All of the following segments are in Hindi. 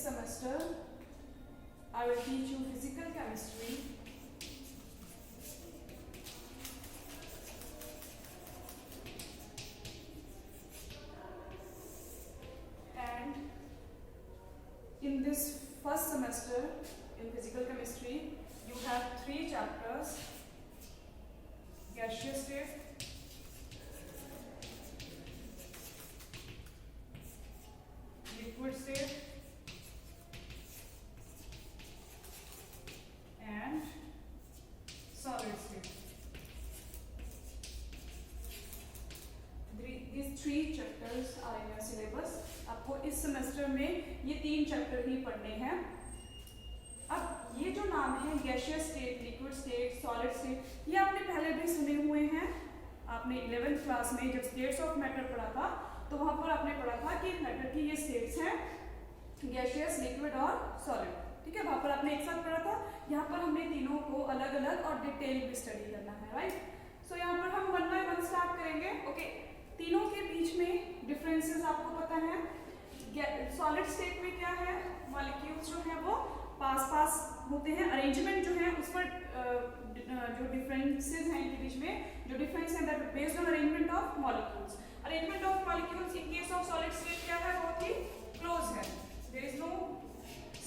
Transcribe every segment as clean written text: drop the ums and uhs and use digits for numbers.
this semester I will teach you physical chemistry. And in this first semester in physical chemistry, you have 3 chapters: gaseous state, liquid state, and solid state. These 3 chapters are in your syllabus. आपको इस सेमेस्टर में ये 3 चैप्टर ही पढ़ने हैं. अब ये जो नाम है gaseous state, liquid state, solid state, ये आपने पहले भी सुने हुए हैं. आपने 11th क्लास में जब स्टेट्स ऑफ मैटर पढ़ा था तो वहां पर आपने पढ़ा था कि मैटर की ये स्टेट्स हैं, गैसियस, लिक्विड और सॉलिड. ठीक है, वहां पर आपने एक साथ पढ़ा था. यहाँ पर हमने तीनों को अलग अलग और डिटेल में स्टडी करना है. राइट. सो यहाँ पर हम 1 by 1 स्टार्ट करेंगे. ओके, तीनों के बीच में डिफरेंसेस आपको पता है. सॉलिड स्टेट में क्या है, मॉलिक्यूल्स जो है वो पास पास होते हैं. अरेंजमेंट जो है उस पर जो डिफरेंसेस हैं इनके बीच में, जो डिफरेंस है that based on arrangement of molecules. Arrangement of molecules in case of solid state क्या है, बहुत ही क्लोज है. There is no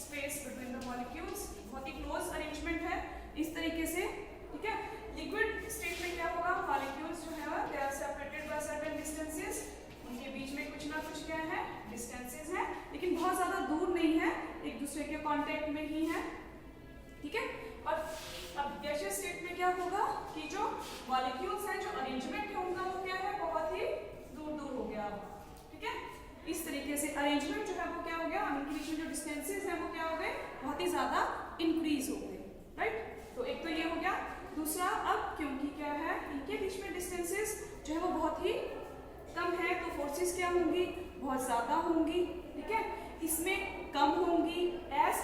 space between the molecules. बहुत ही क्लोज अरेंजमेंट है इस तरीके से. ठीक है. लिक्विड स्टेट में क्या होगा, मॉलिक्यूल्स जो है they are separated by certain distances. उनके बीच में कुछ ना कुछ क्या है, डिस्टेंसेस हैं, लेकिन बहुत ज्यादा दूर नहीं है, एक दूसरे के कांटेक्ट में ही है. ठीक है. और अब गैसियस स्टेट में क्या होगा कि जो मॉलिक्यूल्स हैं, जो अरेंजमेंट है उनका वो क्या है, बहुत ही दूर दूर हो गया. ठीक है. इस तरीके से अरेंजमेंट जो है वो क्या हो गया, उनके बीच में जो डिस्टेंसेस हैं वो क्या हो गए, बहुत ही ज्यादा इंक्रीज हो गए. राइट. तो एक तो ये हो गया. दूसरा, अब क्योंकि क्या है, इनके बीच में डिस्टेंसेस जो है वो बहुत ही कम है, तो फोर्सेस क्या होंगी, बहुत ज्यादा होंगी. ठीक है. इसमें कम होंगी एज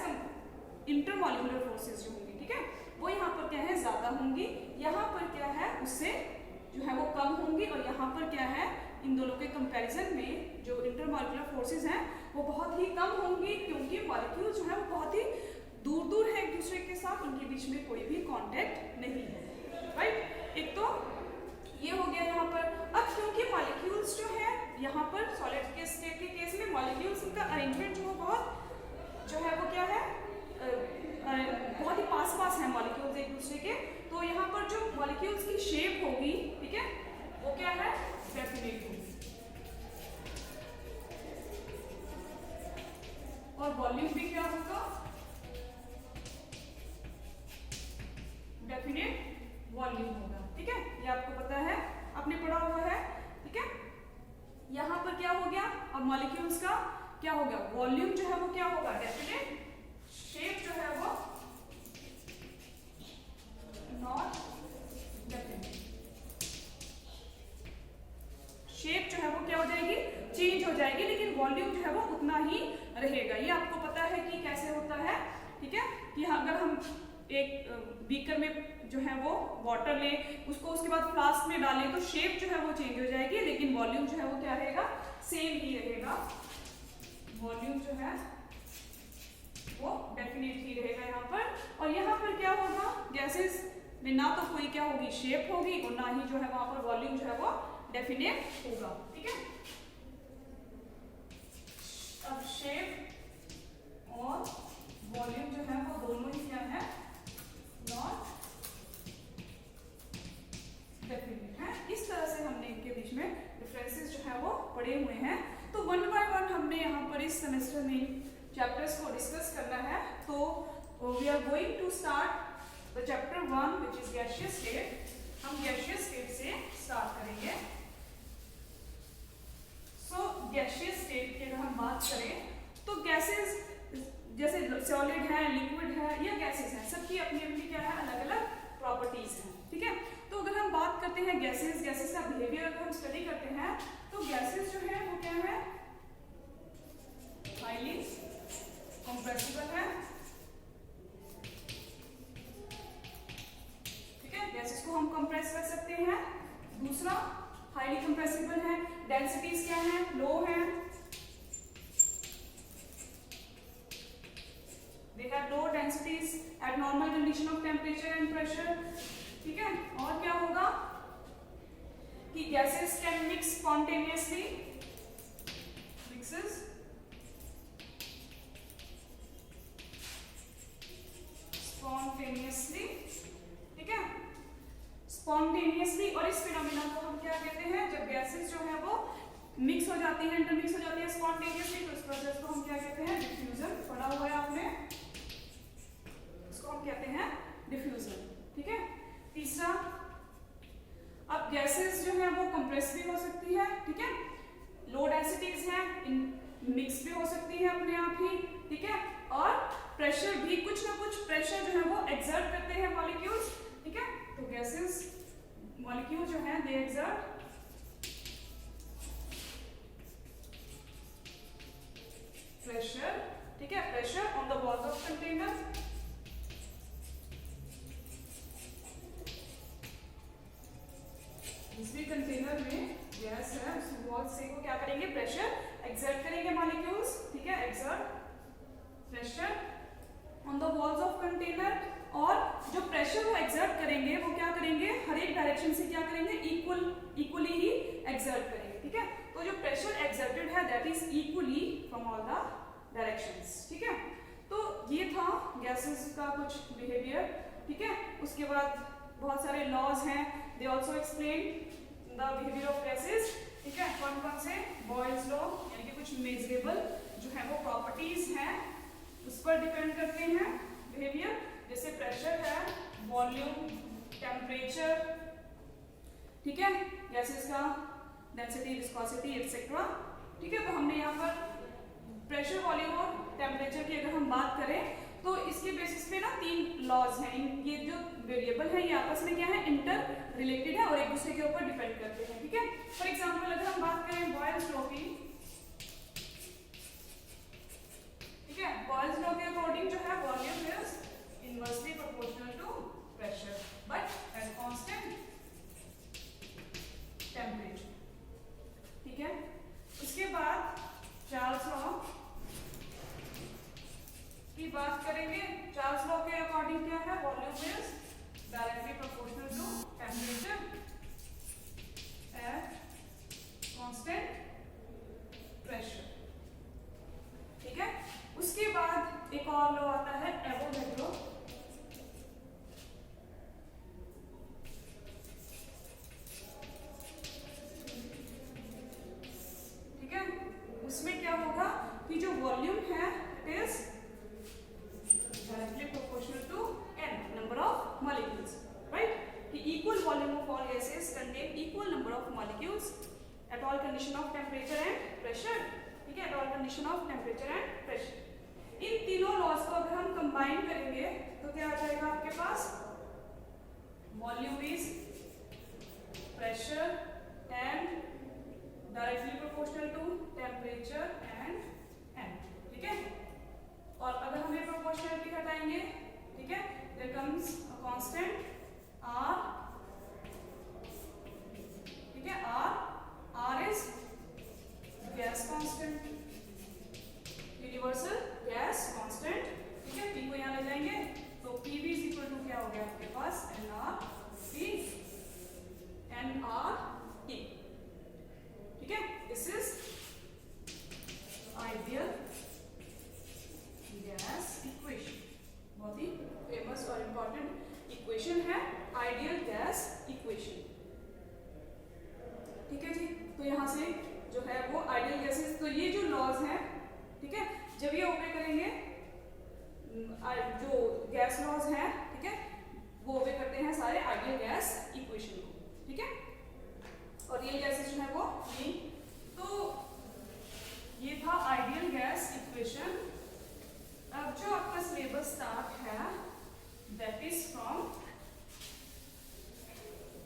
इंटरमॉलिक्यूलर फोर्सेस जो होंगी. ठीक है, वो यहाँ पर क्या है, ज्यादा होंगी. यहाँ पर क्या है, उससे जो है वो कम होंगी. और यहाँ पर क्या है, इन दोनों के कंपैरिजन में जो इंटरमॉलिक्यूलर फोर्सेस हैं वो बहुत ही कम होंगी, क्योंकि मॉलिक्यूल जो है वो बहुत ही दूर दूर है एक दूसरे के साथ. उनके बीच में कोई भी कांटेक्ट नहीं है. राइट. एक तो ये हो गया यहाँ पर. अब क्योंकि मॉलिक्यूल्स जो है यहाँ पर सॉलिड के स्टेट के केस में मॉलिक्यूल्स का अरेंजमेंट जो बहुत जो है वो क्या है, बहुत ही पास पास है मॉलिक्यूल्स एक दूसरे के. तो यहाँ पर जो मॉलिक्यूल्स की शेप होगी, ठीक है, वो क्या है, डेफिनेट होगी. और वॉल्यूम भी क्या होगा, डेफिनेट वॉल्यूम होगा. ठीक है, ये आपको पता है, आपने पढ़ा हुआ है. ठीक है. यहां पर क्या हो गया, अब मॉलिक्यूल्स का क्या हो गया, वॉल्यूम जो है वो क्या होगा, डेफिनेट. शेप जो है वो नॉट डेफिनेट. शेप जो है वो क्या हो जाएगी, चेंज हो जाएगी, लेकिन वॉल्यूम जो है वो उतना ही रहेगा. ये आपको पता है कि कैसे होता है. ठीक है. कि अगर हम एक बीकर में जो है वो वाटर ले, उसको उसके बाद फ्लास्क में डालें, तो शेप जो है वो चेंज हो जाएगी, लेकिन वॉल्यूम जो है वो क्या रहेगा, सेम ही रहेगा. वॉल्यूम जो है वो डेफिनेट ही रहेगा यहाँ पर. और यहाँ पर क्या होगा, गैसेस में ना तो कोई क्या होगी, शेप होगी, और ना ही जो है वहां पर वॉल्यूम जो है वो डेफिनेट होगा. ठीक है. अब शेप और वॉल्यूम जो है वो दोनों ही क्या है, नॉट डेफिनेट है. इस तरह से हमने इनके बीच में डिफरेंसेस जो है वो पढ़े हुए हैं. तो 1 by 1 हमने यहाँ पर इस सेमेस्टर में चैप्टर्स को डिस्कस करना है. तो we are going to start the chapter 1 which is gaseous state. हम गैसियस स्टेट से स्टार्ट करेंगे. सो गैसियस स्टेट की अगर हम बात करें तो गैसेस जैसे सॉलिड है, लिक्विड है या गैसेस है, सबकी अपनी अपनी क्या है, अलग अलग प्रॉपर्टीज हैं. ठीक है. तो अगर हम बात करते हैं गैसेस, गैसेस का बिहेवियर अगर हम स्टडी करते हैं, तो गैसेस जो है वो क्या है, हाईली कंप्रेसिबल है. ठीक है. गैसेस को हम कंप्रेस कर सकते हैं. दूसरा, हाईली कंप्रेसिबल है. डेंसिटीज क्या है, लो है. Densities eight normal condition of temperature and pressure. ठीक है, और क्या होगा कि gases can mix spontaneously, mixes spontaneously. ठीक है, स्पॉन्टेनियसली, और इस फिनोमेना को हम क्या कहते हैं, जब गैसेस जो है वो मिक्स हो जाती है, इंटरमिक्स हो जाती है स्पॉन्टेनियसली, तो इस प्रोसेस को हम क्या कहते हैं, डिफ्यूजन। पढ़ा हुआ है आपने, इसको हम कहते हैं डिफ्यूजन। ठीक है, तीसरा, अब गैसेस जो है वो कंप्रेस भी हो सकती है। ठीक है, लो डेंसिटीज है, मिक्स भी हो सकती है अपने आप ही। ठीक है, और प्रेशर भी, कुछ ना कुछ प्रेशर जो है वो एक्सर्ट करते हैं मॉलिक्यूल्स। ठीक है, तो गैसेस मॉलिक्यूल जो है दे एक्सर्ट प्रेशर। ठीक है, pressure on the walls of container. जिस भी कंटेनर में गैस है उस वॉल से को क्या करेंगे, प्रेशर एक्सर्ट करेंगे मॉलिक्यूल्स। ठीक है, exert pressure on the walls of container, और जो प्रेशर वो एक्सर्ट करेंगे वो क्या करेंगे, हर एक डायरेक्शन से क्या करेंगे, इक्वली ही एक्सर्ट करेंगे। ठीक है, तो जो प्रेशर एक्सर्टेड है that is equally from all the directions. ठीक है, तो ये था गैसेस का कुछ बिहेवियर। ठीक है, उसके बाद बहुत सारे लॉज हैं, they also explain the behaviour of gases. ठीक है, कौन कौन से, बॉयल्स लॉ, यानी कि कुछ मेजरेबल जो है वो प्रॉपर्टीज हैं उस पर डिपेंड करते हैं बिहेवियर, जैसे प्रेशर है, वॉल्यूम, टेम्परेचर। ठीक है, गैसेस का डेंसिटी, विस्कोसिटी एक्सेट्रा। ठीक है, तो हमने यहाँ पर प्रेशर, वॉल्यूम और टेम्परेचर की अगर हम बात करें तो इसके बेसिस पे ना 3 लॉज हैं। ये जो वेरिएबल है ये आपस में क्या है, इंटर रिलेटेड है और एक दूसरे के ऊपर डिपेंड करते हैं। ठीक है, फॉर एग्जांपल अगर हम बात करें बॉयल्स लॉ की, ठीक है, बॉयल्स लॉ के अकॉर्डिंग जो है volume is inversely proportional to pressure but at constant temperature. ठीक है, उसके बाद चार्ल्स लॉ की बात करेंगे। चार्ल्स लॉ के अकॉर्डिंग क्या है, volume is directly proportional to temperature at constant pressure. ठीक है, उसके बाद एक और लॉ आता है एवोगैड्रो। ठीक है, उसमें क्या होगा कि जो वॉल्यूम है it is directly proportional to n number of molecules, right? The equal volume of all gases contain equal number of molecules at all condition of temperature and pressure. ठीक है, at all condition of temperature and pressure. इन तीनों लॉज को अगर हम कंबाइन करेंगे तो क्या आ जाएगा आपके पास, volume is pressure and directly proportional to temperature and n। ठीक है, और अगर हमें प्रोपोर्शनलिटी हटाएंगे, ठीक है, there comes a constant r। ठीक है, r is gas constant, universal gas constant. ठीक है, p को यहाँ ले जाएंगे तो pv इज इक्वल टू क्या हो गया आपके पास, nRT nRT। ठीक है, this is ideal gas equation, बहुत ही फेमस और इंपॉर्टेंट इक्वेशन है आइडियल गैस इक्वेशन। ठीक है जी, तो यहाँ से जो है वो आइडियल गैसेस, तो ये जो लॉज हैं, ठीक है, जब ये ओबे करेंगे, जो गैस लॉज हैं, ठीक है, वो ओबे करते हैं सारे आइडियल गैस इक्वेशन को। ठीक है, और रियल गैसेस जो है वो नहीं। तो ये था आइडियल गैस इक्वेशन। अब जो आपका सिलेबस स्टार्ट है that is from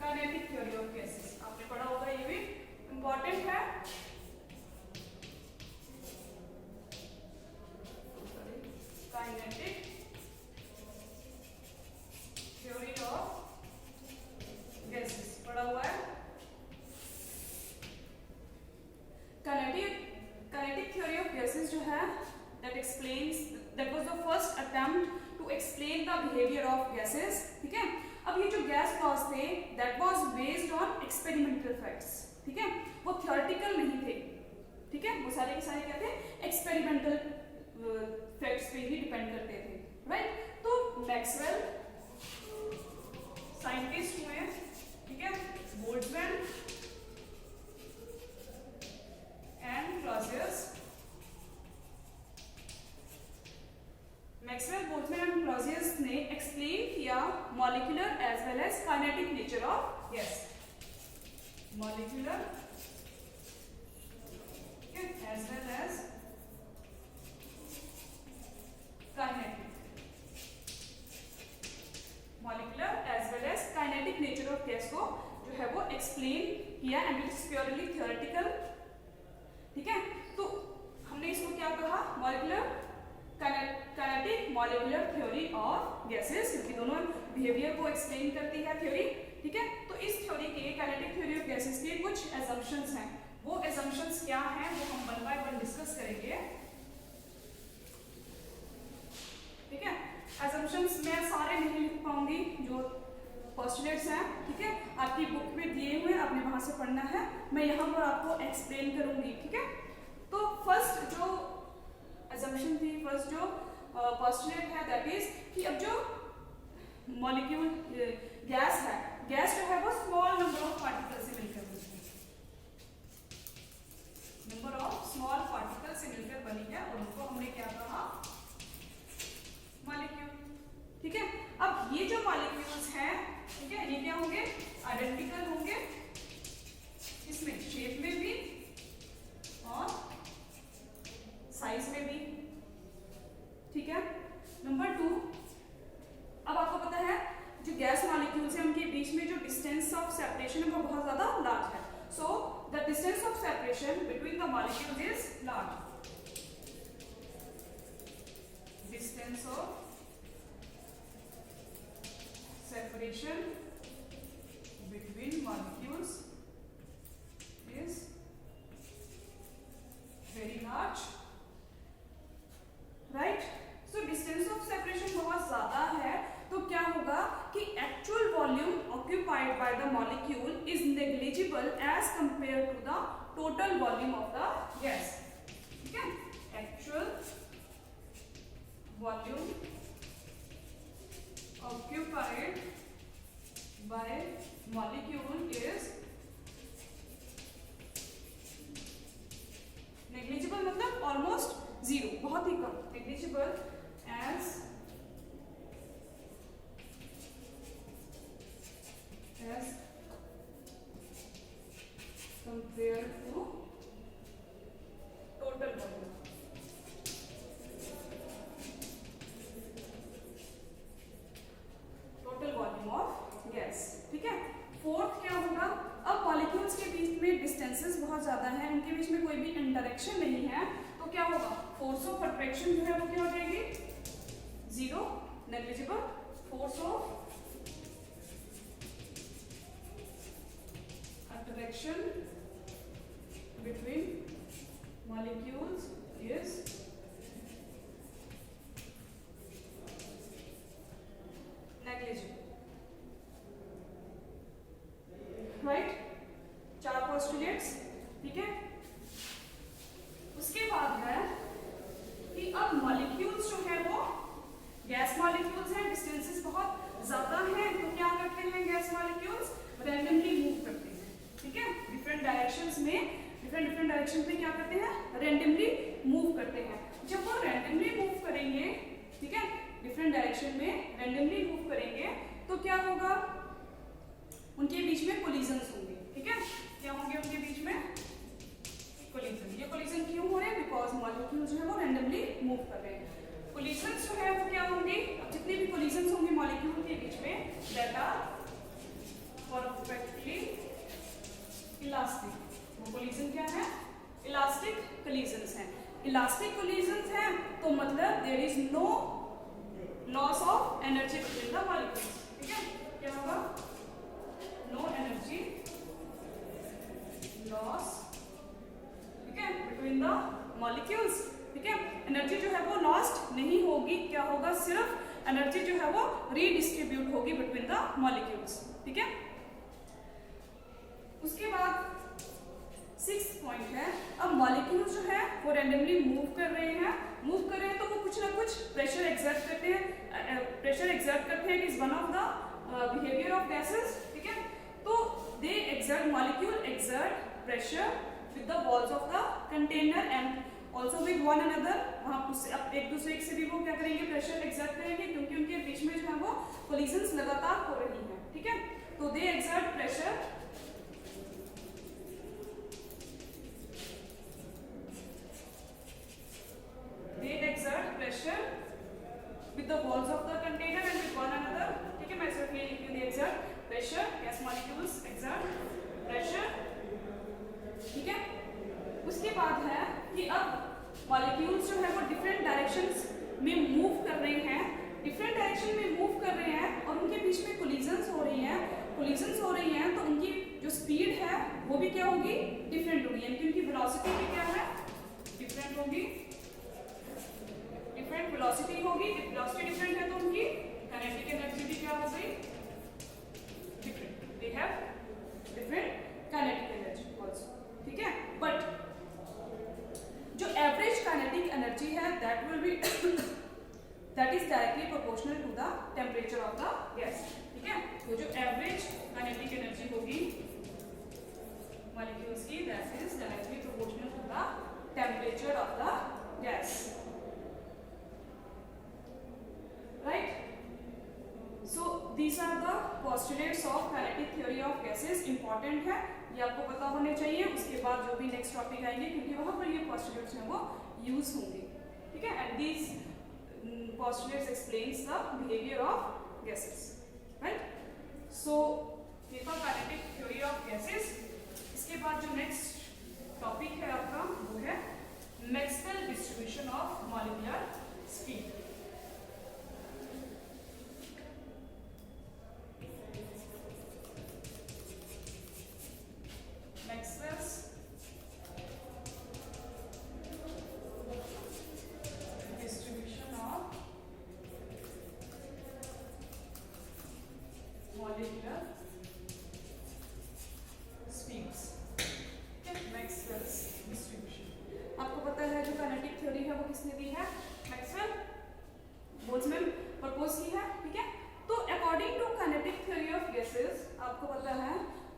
kinetic theory of gases. आपने पढ़ा होगा, ये भी इंपॉर्टेंट है। काइनेटिक थ्योरी ऑफ गैसेस पढ़ा हुआ है। काइनेटिक थ्योरी ऑफ गैसेस जो है that explains, that was the first attempt to to explain the behaviour of gases, ठीक है। अब ये जो गैस लॉज थे that was based on experimental facts, ठीक है, वो थ्योरेटिकल नहीं थे, ठीक है, वो सारे के सारे क्या थे, एक्सपेरिमेंटल फैक्ट्स पे ही डिपेंड करते थे, राइट। तो मैक्सवेल साइंटिस्ट हुए, ठीक है, Boltzmann and Clausius, Maxwell, Boltzmann and Clausius ने एक्सप्लेन किया molecular as well as kinetic nature of gas, molecular as well as kinetic, molecular as well as kinetic nature of gas को जो है वो एक्सप्लेन किया and it is purely theoretical, ठीक है। तो हमने इसको क्या कहा, molecular kinetic molecular theory of gases, क्योंकि दोनों बिहेवियर को एक्सप्लेन करती है थ्योरी, ठीक है। तो इस थ्योरी के काइनेटिक थ्योरी ऑफ गैसेस के कुछ एजम्पशंस हैं, वो एजम्पशंस क्या हैं वो हम वन बाय वन डिस्कस करेंगे, ठीक है। एजम्पशंस मैं सारे नहीं लिख पाऊंगी, जो पोस्टुलेट्स हैं, ठीक है, आपकी बुक में दिए हुए, आपने वहां से पढ़ना है, मैं यहाँ पर आपको एक्सप्लेन करूंगी, ठीक है। तो फर्स्ट जो assumption थी, फर्स्ट जो पोस्टुलेट है दैट इज कि अब जो मॉलिक्यूल गैस है, गैस जो है वो स्मॉल नंबर ऑफ पार्टिकल से मिलकर बनी है, नंबर ऑफ स्मॉल पार्टिकल से मिलकर बनी है और उनको हमने क्या कहा, मॉलिक्यूल, ठीक है। अब ये जो मॉलिक्यूल्स हैं, ठीक है, ये क्या होंगे, आइडेंटिकल होंगे, इसमें शेप में भी और साइज में भी, ठीक है। नंबर 2, अब आपको पता है जो गैस मॉलिक्यूल्स हैं उनके बीच में जो डिस्टेंस ऑफ सेपरेशन है वो बहुत ज्यादा लार्ज है, so the distance of separation between the molecules is large, distance of separation between molecules is very large, right? So distance of separation बहुत ज्यादा है, तो क्या होगा कि actual volume occupied by the molecule is negligible as compared to the total volume of the gas, ठीक है। actual volume occupied by molecule is negligible, मतलब almost zero, बहुत ही कम, negligible as compared to total volume, of gas, ठीक है। फोर्थ क्या होगा, अब मॉलिक्यूल्स के बीच में डिस्टेंसेस बहुत ज्यादा हैं, उनके बीच में कोई भी इंटरेक्शन नहीं है, तो क्या होगा, फोर्स ऑफ अट्रैक्शन जो है वो क्या हो जाएगी, zero, negligible, force of attraction between molecules is negligible, right. 4 postulates, ठीक है। उसके बाद है कि अब मॉलिक्यूल्स जो है वो गैस मॉलिक्यूल्स हैं, डिस्टेंसेस बहुत ज्यादा हैं, तो क्या करते हैं गैस मॉलिक्यूल्स, रैंडमली मूव करते हैं, ठीक है, डिफरेंट डायरेक्शंस में, डिफरेंट डायरेक्शन में क्या करते हैं, रैंडमली मूव करते हैं। जब वो रैंडमली मूव करेंगे, ठीक है, डिफरेंट डायरेक्शन में रैंडमली मूव करेंगे, तो क्या होगा, उनके बीच में कोलिजन्स होंगे, ठीक है, क्या होंगे उनके बीच में कोलिजन। ये कोलिजन क्यों हो रहे हैं, बिकॉज मॉलिक्यूल जो है वो रैंडमली मूव कर रहे हैं। कोलिजन्स जो है वो क्या होंगे, अब जितने भी कोलिजन्स होंगे मॉलिक्यूल के बीच में दैट आर परफेक्टली इलास्टिक, वो कोलिजन क्या है, इलास्टिक कोलिजन्स हैं। इलास्टिक कोलिजन्स हैं तो मतलब there is no loss of energy between the molecules, ठीक है, क्या होगा, नो एनर्जी लॉस, ठीक है, बिटवीन द मॉलिक्यूल्स, ठीक है, एनर्जी जो है वो लॉस्ट नहीं होगी, क्या होगा, सिर्फ एनर्जी जो है वो रीडिस्ट्रीब्यूट होगी बिटवीन द मॉलिक्यूल्स, ठीक है। उसके बाद 6th पॉइंट है, अब मॉलिक्यूल्स जो है वो रैंडमली मूव कर रहे हैं तो वो कुछ ना कुछ प्रेशर एग्जर्ट करते हैं। It is one of the behaviour of gases, ठीक है। तो they exert, molecule exert pressure with the walls of the container and also with one another. वहाँ अब एक दूसरे से भी वो क्या करेंगे, प्रेशर एक्सर्ट करेंगे, क्योंकि उनके बीच में जो है वो कोलिजन्स लगातार हो रही हैं, ठीक है। तो they exert pressure with the walls of the container and with one another, ठीक है। मैं सिर्फ ये लिख रही हूँ, exert pressure, gas molecules exert pressure, ठीक है। उसके बाद है कि अब मॉलिक्यूल्स जो है वो डिफरेंट डायरेक्शंस में मूव कर रहे हैं और उनके बीच में कोलिजन्स हो रही हैं, तो उनकी जो स्पीड है वो भी क्या होगी, डिफरेंट होगी, यानी कि उनकी वेलोसिटी भी क्या है, डिफरेंट होगी, डिफरेंट वेलोसिटी होगी। वेलोसिटी डिफरेंट है तो उनकी काइनेटिक एनर्जी भी क्या हो गई, different, they have different kinetic energy also, ठीक है। बट जो एवरेज काइनेटिक एनर्जी है that will be that is directly proportional to the temperature of the gas, ठीक है। तो जो एवरेज काइनेटिक एनर्जी होगी मॉलिक्यूल्स की, that is directly proportional to the temperature of the gas, right? So these are the postulates of kinetic theory of gases. important है, ये आपको पता होने चाहिए। उसके बाद जो भी नेक्स्ट टॉपिक आएंगे, क्योंकि वहां पर ये postulates हैं वो यूज होंगे, ठीक है। and these postulates explains the behavior of gases, right? so ये था kinetic theory of gases। इसके बाद जो नेक्स्ट टॉपिक है आपका वो है Maxwell distribution of molecular speed.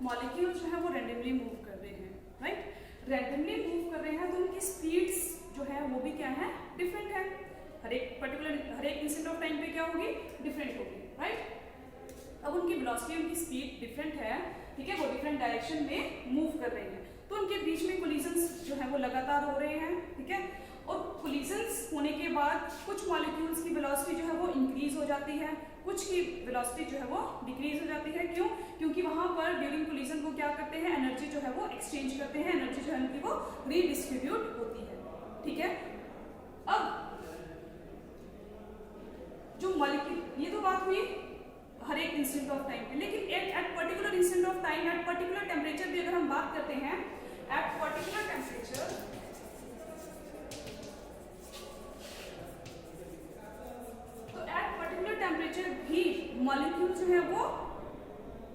Molecule जो है वो रैंडमली मूव कर रहे हैं, राइट। रैंडमली मूव कर रहे हैं तो उनकी स्पीड्स जो है वो भी क्या है, डिफरेंट है। हर एक इंस्टेंट ऑफ टाइम पे क्या होगी, डिफरेंट होगी, राइट। अब उनकी वेलोसिटी, उनकी स्पीड डिफरेंट है, ठीक है, वो डिफरेंट डायरेक्शन में मूव कर रहे हैं, तो उनके बीच में कोलिजन्स जो है वो लगातार हो रहे हैं, ठीक है। और कोलिजन्स होने के बाद कुछ मॉलिक्यूल्स की वेलोसिटी जो है वो इंक्रीज हो जाती है, कुछ की वेलोसिटी जो है वो डिक्रीज हो जाती है। क्यों? क्योंकि वहां पर ड्यूरिंग कोलिजन वो क्या करते हैं, एनर्जी जो है वो एक्सचेंज करते हैं, एनर्जी जो है उनकी वो रीडिस्ट्रीब्यूट होती है, ठीक है। अब जो मॉलिक्यूल, ये तो बात हुई हर एक इंस्टेंट ऑफ टाइम पे, लेकिन at particular instant of time, at particular temperature भी अगर हम बात करते हैं, एट पर्टिकुलर टेम्परेचर टेम्परेचर भी मॉलिक्यूल जो है वो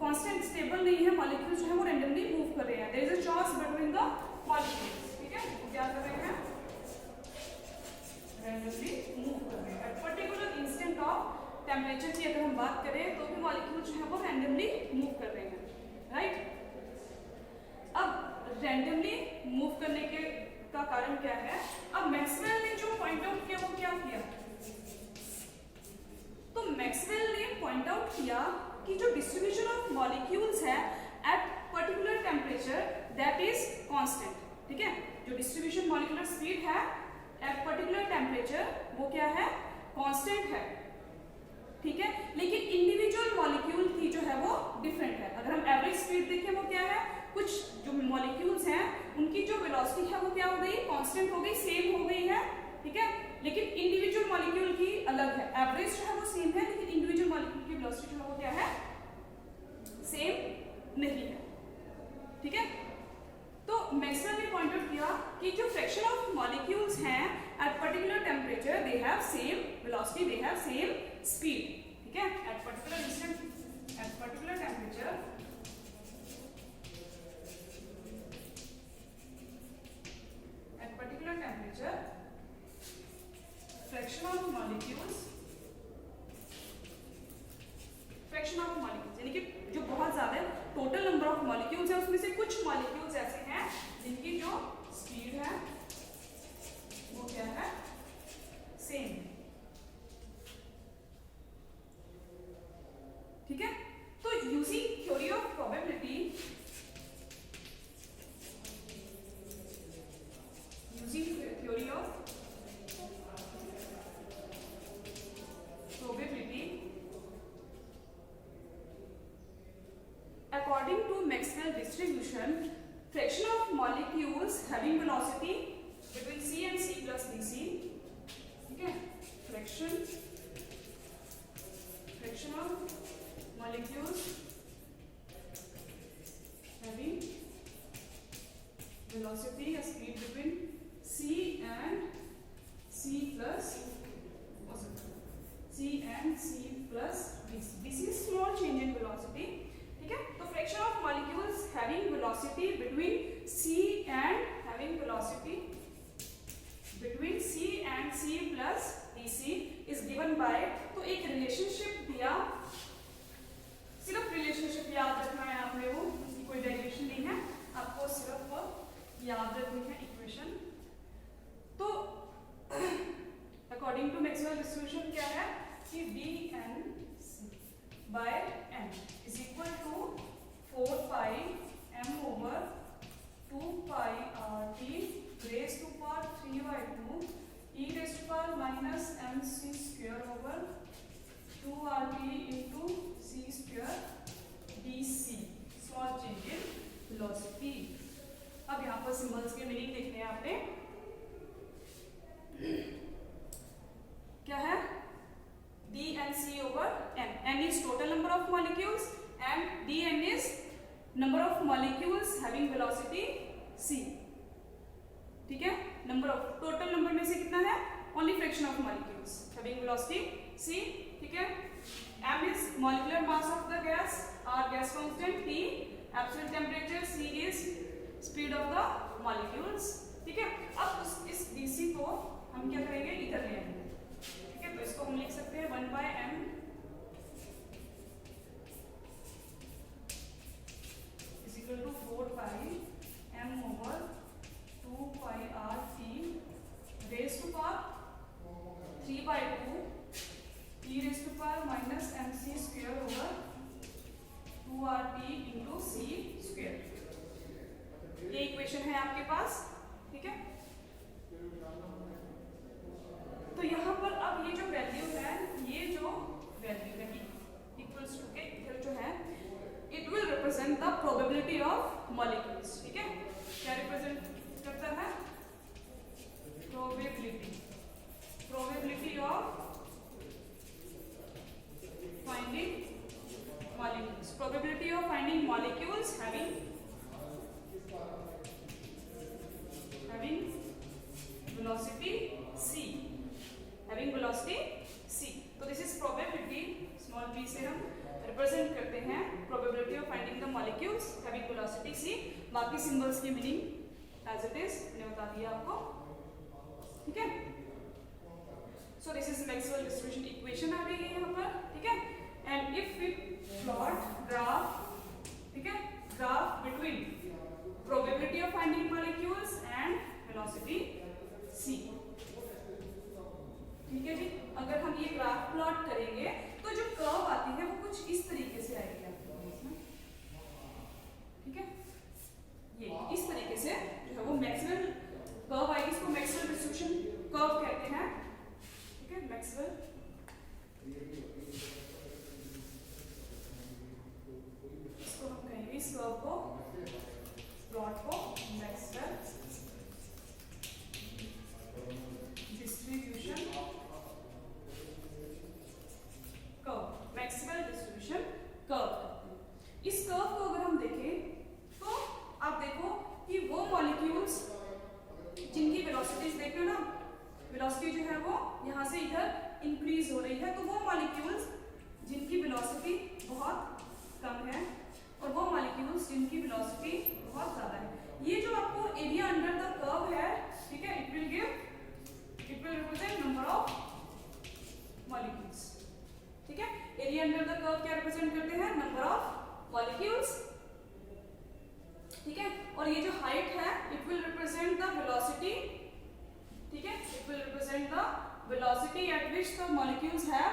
कांस्टेंट स्टेबल नहीं है, मॉलिक्यूल जो है वो रैंडमली मूव कर रहे हैं। There is a choice between the molecules, ठीक है, वो क्या कर रहे हैं, रैंडमली मूव कर रहे हैं। At particular instant of temperature की अगर हम बात करें तो भी मॉलिक्यूल जो है वो रैंडमली मूव कर रहे हैं, राइट। अब रैंडमली मूव करने के का कारण क्या है? अब मैक्सवेल ने जो पॉइंट आउट किया वो क्या किया, तो मैक्सवेल ने पॉइंट आउट किया कि जो डिस्ट्रीब्यूशन ऑफ मॉलिक्यूल्स है at particular temperature that is constant, ठीक है। जो डिस्ट्रीब्यूशन मॉलिक्यूलर स्पीड है एट पर्टिकुलर टेम्परेचर वो क्या है, कांस्टेंट है, ठीक है। लेकिन इंडिविजुअल मॉलिक्यूल की जो है वो डिफरेंट है। अगर हम एवरेज स्पीड देखें वो क्या है, कुछ जो मॉलिक्यूल्स हैं उनकी जो वेलोसिटी है वो क्या हो गई, कांस्टेंट हो गई, सेम हो गई है, ठीक है। लेकिन इंडिविजुअल मॉलिक्यूल की अलग है, एवरेज जो है वो सेम है, लेकिन इंडिविजुअल मॉलिक्यूल की वेलोसिटी जो है वो क्या है, सेम नहीं है, ठीक है। तो मैक्सवेल ने पॉइंट आउट किया कि जो फ्रैक्शन ऑफ मॉलिक्यूल्स हैं at particular temperature they have same velocity, they have same speed. उसमें से कुछ मॉलिक्यूल्स ऐसे हैं जिनकी जो स्पीड है वो क्या है, सेम। ठीक है, तो using theory of probability, theory of probability, according to Maxwell distribution, fraction of molecules having velocity between c and c plus dc, ठीक है, fraction of molecules having velocity या speed between c and c plus this is small change in velocity, ठीक है। तो fraction of molecules having velocity between c and c plus dc is given by, तो एक रिलेशनशिप दिया, सिर्फ रिलेशनशिप याद रखना है आपने, वो उसकी कोई डेरिवेशन नहीं है, आपको सिर्फ याद रखनी है इक्वेशन। तो अकॉर्डिंग टू मैक्सवेल डिस्ट्रीब्यूशन क्या है कि dn by n is equal to 4 pi m over 2 pi rt raised to power 3 by 2 e raised to power minus mc square over 2 rt into c square dc, small change in velocity। अब यहाँ पर सिंबल्स के मीनिंग देखने हैं आपने, क्या है, dnc over n, n is total number of molecules and dn is number of molecules having velocity c, ठीक है। नंबर ऑफ, टोटल नंबर में से कितना है, only fraction of molecules having velocity c, ठीक है। m is molecular mass of the gas, r gas constant, t absolute temperature, c is speed of the molecules, ठीक है। अब इस dc को हम क्या करेंगे, इधर ले आएंगे, ठीक है। तो इसको हम लिख सकते हैं 1 by m is equal to 4 pi m over 2 pi r t raised to power 3 by 2 e raised to power minus mc square over 2 r t into c square, ये इक्वेशन है आपके पास, ठीक है। तो यहाँ पर अब ये जो वैल्यू है, ये जो वैल्यू है इक्वल्स टू के इधर जो है, it will represent the probability of molecules, ठीक है। क्या रिप्रेजेंट करता है, probability of finding molecules, probability of finding molecules having velocity c, having velocity c, तो this is probability, small p से हम represent करते हैं probability of finding the molecules having velocity c, बाकी symbols की meaning as it is मैंने बता दिया आपको, ठीक है। so this is Maxwell distribution equation आ गई है यहाँ पर, ठीक है। and if we plot graph, ठीक है, graph between probability of finding molecules and velocity c, ठीक है जी। अगर हम ये ग्राफ प्लॉट करेंगे तो जो कर्व आती है वो कुछ इस तरीके से आएगी आपके पास, ठीक है। ये इस तरीके से जो है वो मैक्सवेल कर्व आएगी, इसको मैक्सवेल डिस्ट्रीब्यूशन कर्व कहते हैं, ठीक है। मैक्सवेल इसको हम कहेंगे, इस कर्व को, प्लॉट को Maxwell distribution curve, Maxwell distribution curve. इस कर्व को अगर हम देखें तो आप देखो कि वो मॉलिक्यूल्स जिनकी वेलोसिटीज देखते हो ना, वेलोसिटी जो है वो यहाँ से इधर इंक्रीज हो रही है, तो वो मॉलिक्यूल्स जिनकी वेलोसिटी बहुत कम है और वो मॉलिक्यूल्स जिनकी वेलोसिटी बहुत ज्यादा है, ये जो आपको एरिया अंडर द कर्व है, ठीक है, it will represent number of molecules, ठीक है। एरिया अंडर द कर्व क्या रिप्रेजेंट करते हैं, नंबर ऑफ मॉलिक्यूल्स, ठीक है, और ये जो हाइट है it will represent the velocity, ठीक है, it will represent the velocity at which the molecules have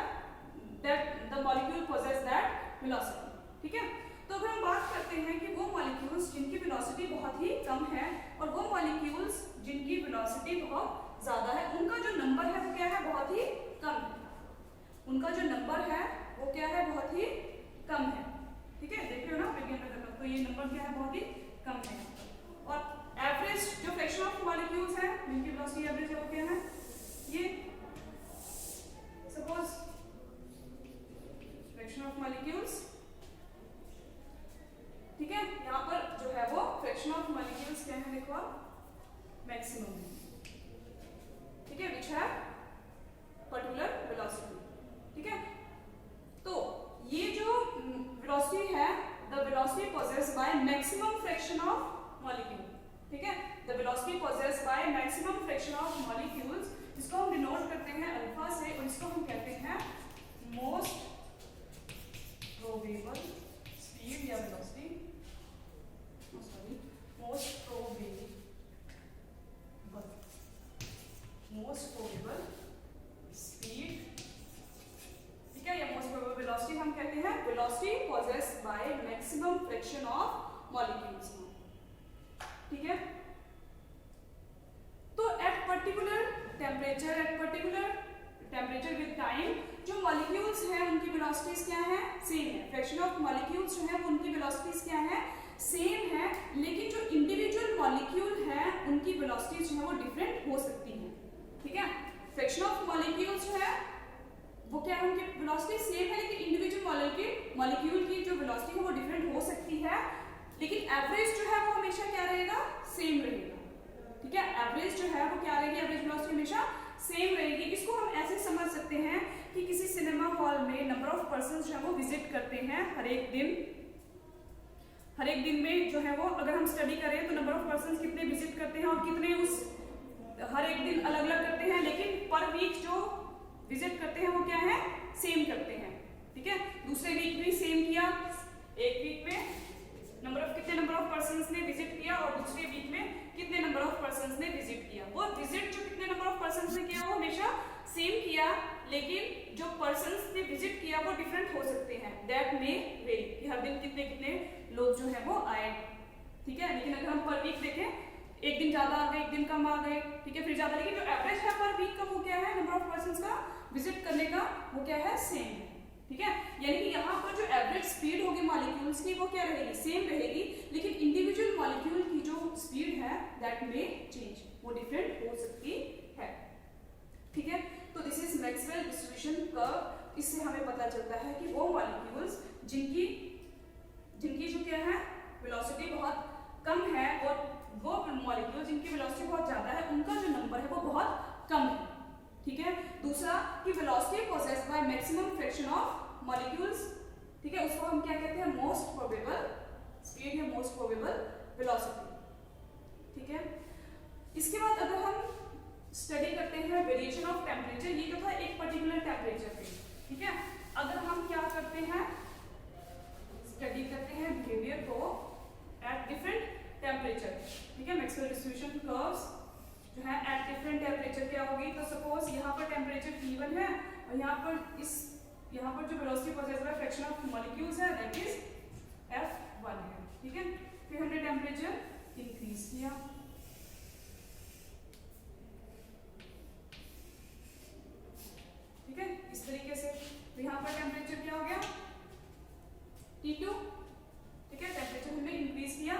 that the molecule possess that velocity, ठीक है। तो अगर हम बात करते हैं कि वो मॉलिक्यूल्स जिनकी वेलोसिटी बहुत ही कम है और वो मॉलिक्यूल्स जिनकी वेलोसिटी बहुत ज्यादा है, उनका जो नंबर है वो क्या है, बहुत ही कम है। उनका जो नंबर है वो क्या है, बहुत ही कम है, ठीक है। देख रहे हो ना विज्ञान का, तो ये नंबर क्या है, बहुत ही कम है। और एवरेज जो फ्रैक्शन ऑफ मॉलिक्यूल्स है जिनकी वेलोसिटी एवरेज है वो क्या है, ये सपोज फ्रैक्शन ऑफ मॉलिक्यूल्स, ठीक है। यहाँ पर जो है वो फ्रैक्शन ऑफ मॉलिक्यूल्स क्या है, देखो आप मैक्सिमम है, ठीक है, विच है पर्टिकुलर वेलोसिटी, ठीक है। तो ये जो वेलोसिटी है, the velocity possessed by maximum fraction of molecule, ठीक है, the velocity possessed by maximum fraction of molecules, इसको हम डिनोट करते हैं अल्फा से और इसको हम कहते हैं मोस्ट प्रोबेबल स्पीड या वेलोसिटी, मोस्ट प्रोबेबल स्पीड, ठीक है, या मोस्ट प्रोबेबल वेलोसिटी हम कहते हैं velocity possessed by maximum fraction of molecules, ठीक है। तो at particular temperature with time जो मॉलिक्यूल्स हैं उनकी वेलोसिटीज क्या है, सेम है। फ्रैक्शन ऑफ मॉलिक्यूल्स जो है उनकी वेलोसिटीज क्या है, सेम है, लेकिन जो इंडिविजुअल मॉलिक्यूल है उनकी वेलोसिटीज जो है वो डिफरेंट हो सकती हैं, ठीक है। फ्रैक्शन ऑफ मॉलिक्यूल्स जो है वो क्या है, उनकी वेलोसिटी सेम है, लेकिन इंडिविजुअल मॉलिक्यूल की जो वेलोसिटी है वो डिफरेंट हो सकती है, लेकिन एवरेज जो है वो हमेशा क्या रहेगा, सेम रहेगा, ठीक है। एवरेज जो है वो क्या रहेगी, एवरेज वेलोसिटी हमेशा सेम रहेगी। इसको हम ऐसे समझ सकते हैं कि किसी सिनेमा हॉल में नंबर ऑफ पर्सन्स जो है वो विजिट करते हैं हर एक दिन में जो है वो, अगर हम स्टडी करें तो नंबर ऑफ पर्सन्स कितने विजिट करते हैं और कितने उस हर एक दिन अलग अलग करते हैं, लेकिन पर वीक जो विजिट करते हैं वो क्या है, सेम करते हैं, ठीक है। दूसरे वीक भी सेम किया, एक वीक में कितने नंबर ऑफ पर्सन्स ने विजिट किया और दूसरे वीक में कितने नंबर ऑफ पर्सन्स ने विजिट किया। वो विजिट जो कितने नंबर ऑफ पर्सन्स ने किया वो हमेशा सेम किया, लेकिन जो पर्सन्स ने विजिट किया वो डिफरेंट हो सकते हैं, दैट मे वेरी, कि हर दिन कितने कितने लोग जो है वो आए, ठीक है। लेकिन अगर हम पर वीक देखें, एक दिन ज्यादा आ गए, एक दिन कम आ गए, ठीक है, फिर ज्यादा, लेकिन जो एवरेज है पर वीक का वो क्या है, नंबर ऑफ पर्सन्स का विजिट करने का वो क्या है, सेम है, ठीक है। यानी कि यहाँ पर जो एवरेज स्पीड होगी मॉलिक्यूल्स की वो क्या रहेगी, सेम रहेगी, लेकिन इंडिविजुअल मॉलिक्यूल की जो स्पीड है दैट मे चेंज, वो डिफरेंट हो सकती है, ठीक है। तो this is Maxwell distribution curve. इससे हमें पता चलता है कि वो मॉलिक्यूल्स जिनकी जो क्या है वेलोसिटी बहुत कम है और वो मॉलिक्यूल जिनकी वेलोसिटी बहुत ज्यादा है उनका जो नंबर है वो बहुत कम है, ठीक है। दूसरा कि velocity possessed by maximum fraction of molecules, ठीक है, उसको हम क्या कहते हैं, मोस्ट प्रोबेबल स्पीड या मोस्ट प्रोबेबल वेलोसिटी, ठीक है। इसके बाद अगर हम स्टडी करते हैं वेरिएशन ऑफ टेम्परेचर, ये जो था एक पर्टिकुलर टेम्परेचर पे, ठीक है। अगर हम क्या करते हैं, स्टडी करते हैं बिहेवियर को एट डिफरेंट टेम्परेचर, ठीक है, मैक्सवेल डिस्ट्रीब्यूशन कर्व्स जो है एट डिफरेंट टेम्परेचर क्या होगी, तो सपोज यहाँ पर टेम्परेचर T1 है और यहाँ पर जो velocity possessed by fraction of molecules है दैट इज F1 है, ठीक है। फिर हमने टेम्परेचर इंक्रीज किया, ठीक है, इस तरीके से। तो यहाँ पर टेम्परेचर क्या हो गया, T2, ठीक है, टेम्परेचर हमने इंक्रीज किया,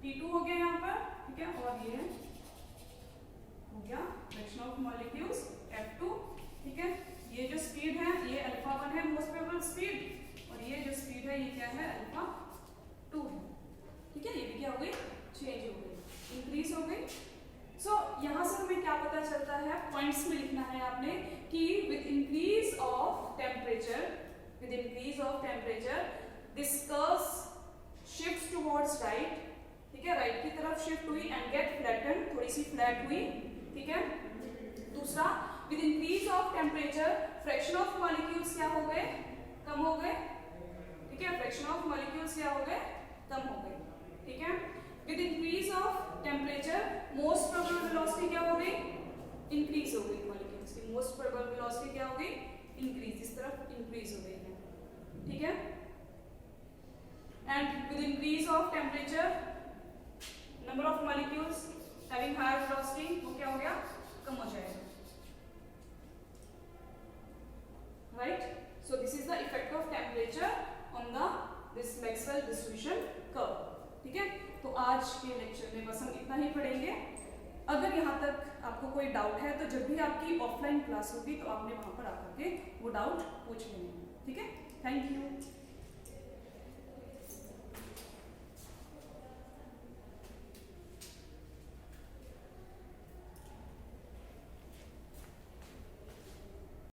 T2 हो गया यहाँ पर, ठीक है, और ये हो गया फ्रैक्शन ऑफ मॉलिक्यूल्स F2, ठीक है। ये जो स्पीड है ये अल्फा 1 है मोस्ट प्रोबेबल स्पीड, और ये जो स्पीड है ये क्या है, अल्फा 2 है, ठीक है। ये भी क्या हो गई, चेंज हो गई, इंक्रीज हो गई। सो यहाँ से हमें क्या पता चलता है, पॉइंट्स में लिखना है आपने कि with increase of temperature this curve shifts towards right, ठीक है, राइट की तरफ शिफ्ट हुई एंड गेट फ्लैटन, थोड़ी सी फ्लैट हुई, ठीक है। दूसरा with increase of temperature fraction of molecules क्या हो गए, कम हो गए, ठीक है, फ्रैक्शन ऑफ मॉलिक्यूल्स क्या हो गए, कम हो गए, ठीक है। With increase of temperature most probable velocity क्या हो गई, इंक्रीज हो गई मॉलिक्यूल्स की, मोस्ट प्रोबेबल वेलोसिटी क्या हो गई, इंक्रीज, इस तरफ इंक्रीज हो गई है, ठीक है। And with increase of temperature number of molecules having higher velocity वो क्या हो गया, कम हो जाएगा, right. So this is the effect of temperature on the this Maxwell distribution curve, ठीक है। तो आज के लेक्चर में बस हम इतना ही पढ़ेंगे। अगर यहाँ तक आपको कोई डाउट है तो जब भी आपकी ऑफलाइन क्लास होगी तो आपने वहां पर आकर के वो डाउट पूछ लेना, ठीक है। Thank you.